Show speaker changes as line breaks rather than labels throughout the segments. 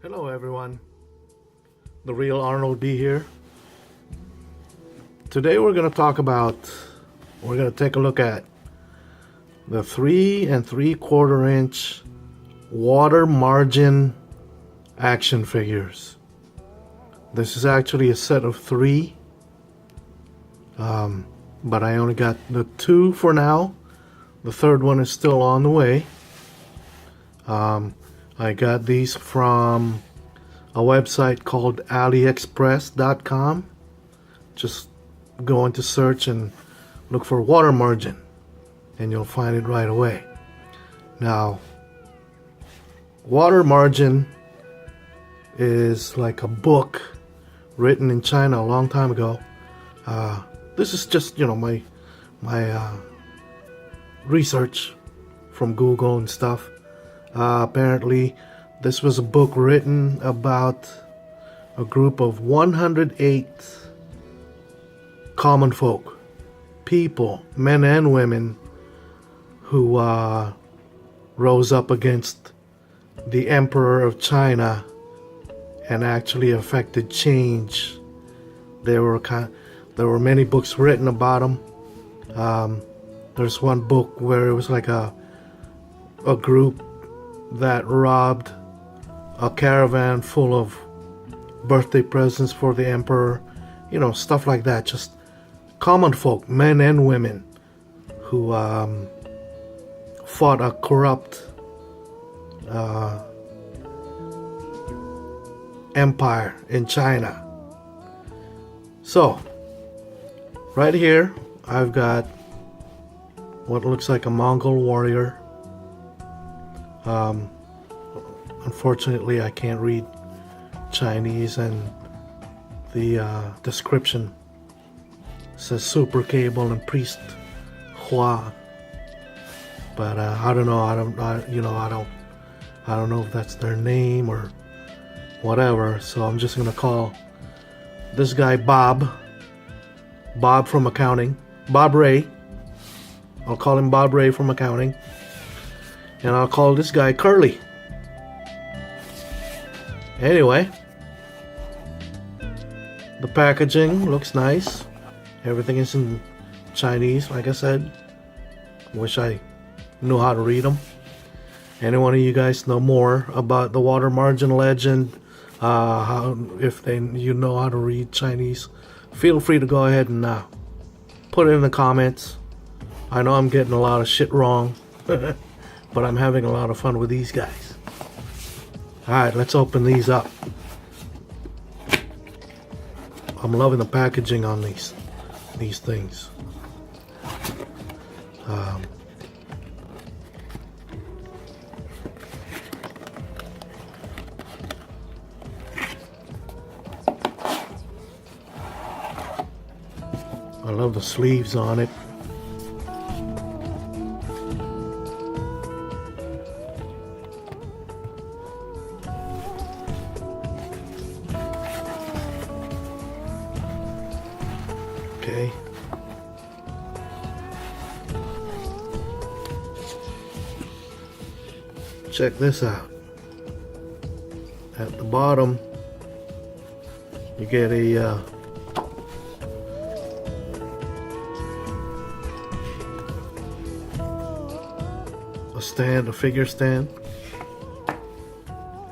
Hello everyone, the real Arnold B here. Today we're going to take a look at the 3 3/4 inch water margin action figures. This is actually a set of 3, but I only got the 2 for now. The third one is still on the way. I got these from a website called aliexpress.com. Just go into search and look for water margin and you'll find it right away. Now, water margin is like a book written in China a long time ago. This is just, my research from Google and stuff. Apparently, this was a book written about a group of 108 common folk, people, men and women, who rose up against the Emperor of China and actually affected change. There were many books written about them. There's one book where it was like a group that robbed a caravan full of birthday presents for the emperor, stuff like that. Just common folk, men and women, who fought a corrupt empire in China. So right here I've got what looks like a Mongol warrior. Unfortunately, I can't read Chinese, and the description says super cable and priest Hua, but I don't know. I don't know if that's their name or whatever. So I'm just gonna call this guy Bob from accounting, Bob Ray. I'll call him Bob Ray from accounting. And I'll call this guy Curley. Anyway, the packaging looks nice. Everything is in Chinese, like I said. Wish I knew how to read them. Any one of you guys know more about the water margin legend, you know how to read Chinese, feel free to go ahead and put it in the comments. I know I'm getting a lot of shit wrong. But I'm having a lot of fun with these guys. Alright, let's open these up. I'm loving the packaging on these things. I love the sleeves on it. Okay. Check this out. At the bottom, you get a stand, a figure stand.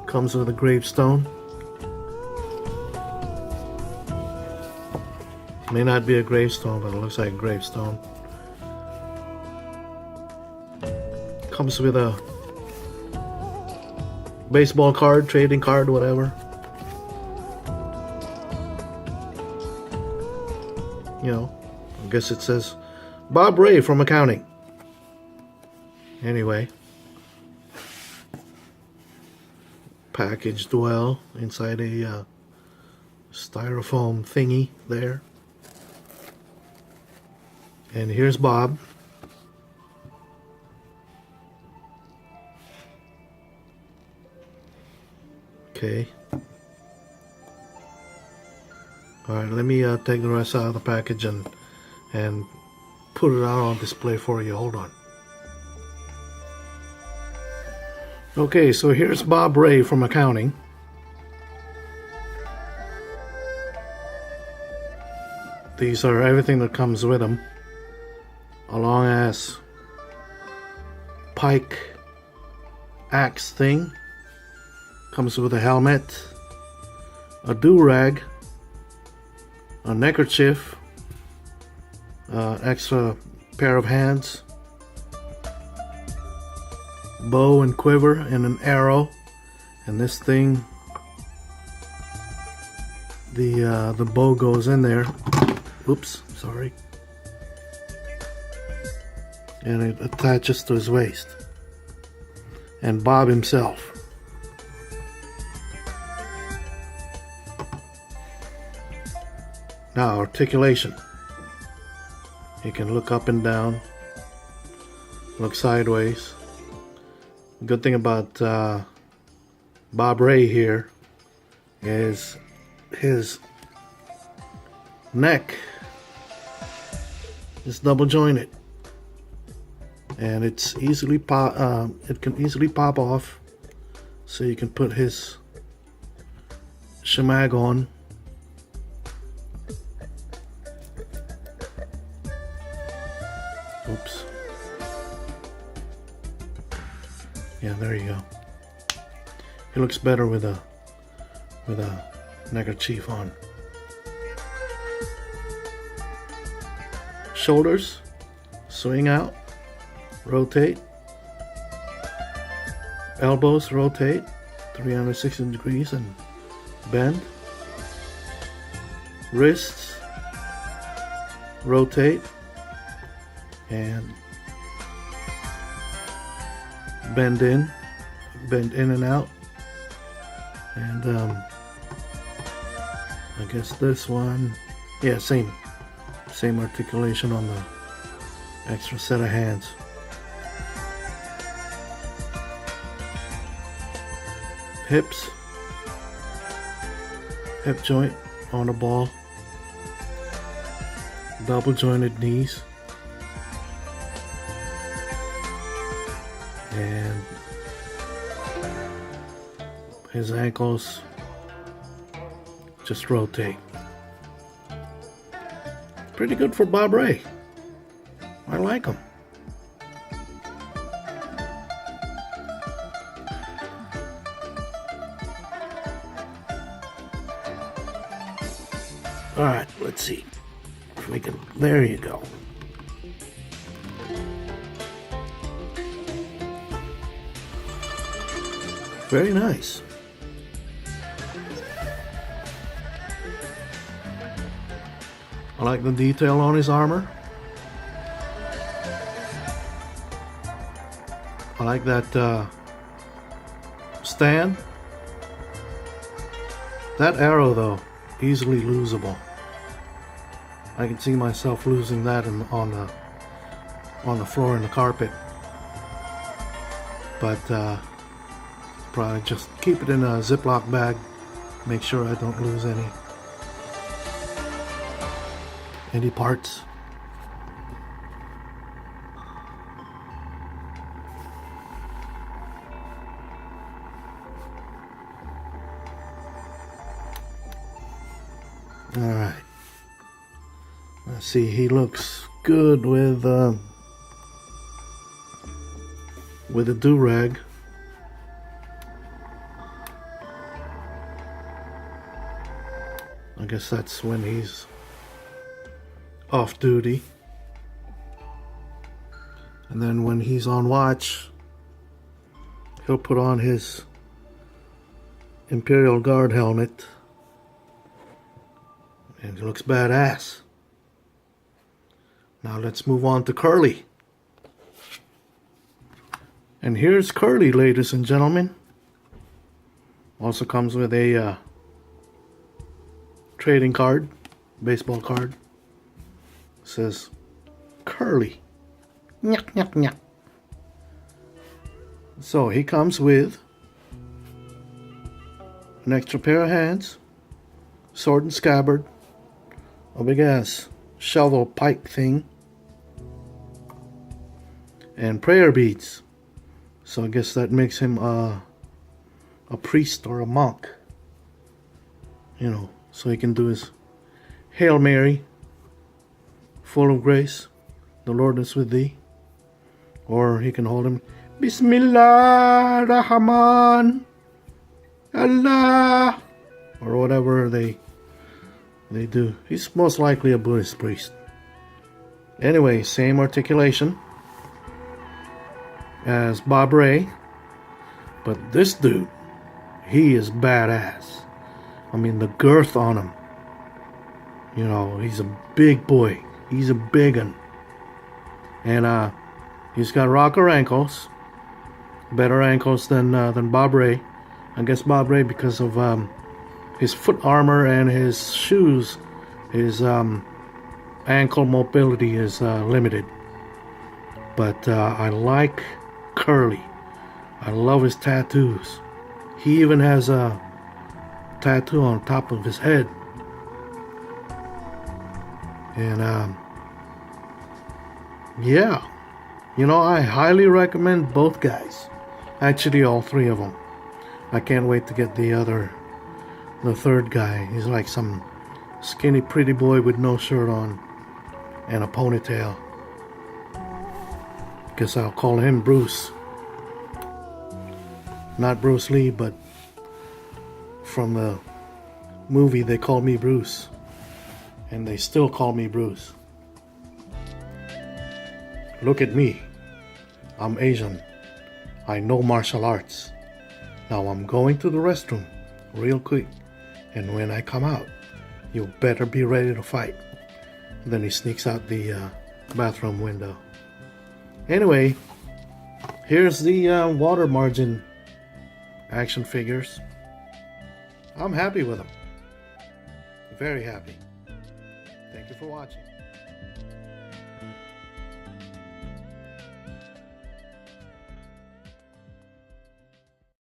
Comes with a gravestone. May not be a gravestone, but it looks like a gravestone. Comes with a baseball card, trading card, whatever. I guess it says Bob Ray from accounting. Anyway, packaged well inside a styrofoam thingy there. And here's Bob. Okay. Alright, let me take the rest out of the package and put it out on display for you. Hold on. Okay, so here's Bob Ray from accounting. These are everything that comes with them, along as pike axe thing. Comes with a helmet, a do-rag, a neckerchief, extra pair of hands, bow and quiver, and an arrow. And this thing, the bow goes in there. Oops, sorry. And it attaches to his waist. And Bob himself. Now, articulation. He can look up and down, look sideways. Good thing about Bob Ray here is his neck is double jointed, and it's easily it can easily pop off, so you can put his shemag on. Oops. Yeah, there you go. He looks better with a neckerchief on. Shoulders swing out, rotate. Elbows rotate 360 degrees and bend. Wrists rotate and bend in and out. And I guess this one, yeah, same articulation on the extra set of hands. Hips, hip joint on the ball, double jointed knees, and his ankles just rotate. Pretty good for Bob Ray. I like him. All right, let's see if we can. There you go. Very nice. I like the detail on his armor. I like that stand. That arrow, though, easily losable. I can see myself losing that on the floor in the carpet. But probably just keep it in a Ziploc bag. Make sure I don't lose any parts. All right. Let's see. He looks good with a do-rag. I guess that's when he's off duty. And then when he's on watch, he'll put on his Imperial Guard helmet. And he looks badass. Now let's move on to Curley. And here's Curley, ladies and gentlemen. Also comes with a trading card, baseball card. It says Curley. Nyah, nyah, nyah. So he comes with an extra pair of hands, sword and scabbard, a big ass shovel pike thing, and prayer beads. So I guess that makes him a priest or a monk. You know, so he can do his Hail Mary full of grace, the Lord is with thee. Or he can hold him, Bismillah Rahman Allah, or whatever they do. He's most likely a Buddhist priest. Anyway, same articulation as Bob Ray, but this dude, he is badass. I mean, the girth on him. You know, he's a big boy. He's a big un. And he's got rocker ankles. Better ankles than Bob Ray. I guess Bob Ray, because of his foot armor and his shoes, his ankle mobility is limited. But I like Curley. I love his tattoos. He even has a tattoo on top of his head. And yeah, you know, I highly recommend both guys. Actually, all three of them. I can't wait to get the third guy. He's like some skinny pretty boy with no shirt on and a ponytail. Guess I'll call him Bruce. Not Bruce Lee, but from the movie they called me Bruce. And they still call me Bruce. Look at me. I'm Asian. I know martial arts. Now I'm going to the restroom real quick. And when I come out, you better be ready to fight. And then he sneaks out the bathroom window. Anyway, here's the water margin action figures. I'm happy with them. Very happy. Thank you for watching.